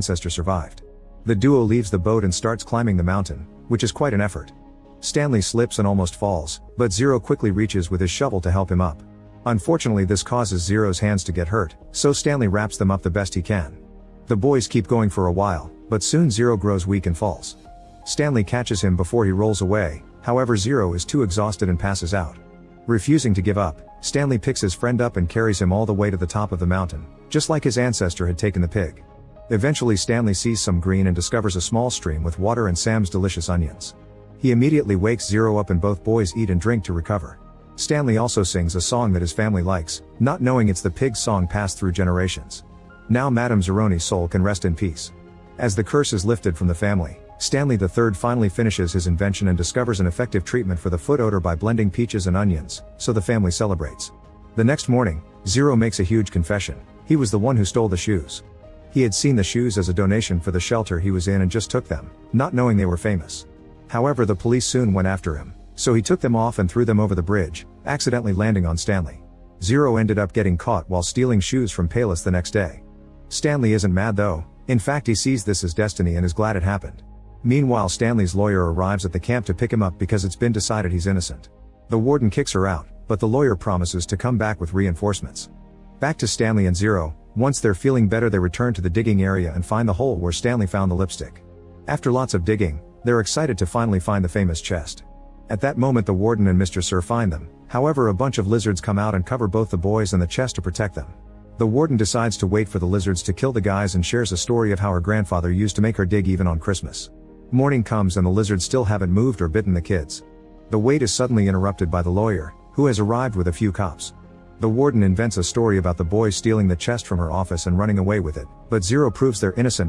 ancestor survived. The duo leaves the boat and starts climbing the mountain, which is quite an effort. Stanley slips and almost falls, but Zero quickly reaches with his shovel to help him up. Unfortunately, this causes Zero's hands to get hurt, so Stanley wraps them up the best he can. The boys keep going for a while, but soon Zero grows weak and falls. Stanley catches him before he rolls away, however Zero is too exhausted and passes out. Refusing to give up, Stanley picks his friend up and carries him all the way to the top of the mountain, just like his ancestor had taken the pig. Eventually Stanley sees some green and discovers a small stream with water and Sam's delicious onions. He immediately wakes Zero up and both boys eat and drink to recover. Stanley also sings a song that his family likes, not knowing it's the pig's song passed through generations. Now Madame Zeroni's soul can rest in peace. As the curse is lifted from the family, Stanley III finally finishes his invention and discovers an effective treatment for the foot odor by blending peaches and onions, so the family celebrates. The next morning, Zero makes a huge confession. He was the one who stole the shoes. He had seen the shoes as a donation for the shelter he was in and just took them, not knowing they were famous. However, the police soon went after him, so he took them off and threw them over the bridge, accidentally landing on Stanley. Zero ended up getting caught while stealing shoes from Payless the next day. Stanley isn't mad though, in fact he sees this as destiny and is glad it happened. Meanwhile, Stanley's lawyer arrives at the camp to pick him up because it's been decided he's innocent. The warden kicks her out, but the lawyer promises to come back with reinforcements. Back to Stanley and Zero. Once they're feeling better, they return to the digging area and find the hole where Stanley found the lipstick. After lots of digging, they're excited to finally find the famous chest. At that moment the warden and Mr. Sir find them, however a bunch of lizards come out and cover both the boys and the chest to protect them. The warden decides to wait for the lizards to kill the guys and shares a story of how her grandfather used to make her dig even on Christmas. Morning comes and the lizards still haven't moved or bitten the kids. The wait is suddenly interrupted by the lawyer, who has arrived with a few cops. The warden invents a story about the boys stealing the chest from her office and running away with it, but Zero proves they're innocent by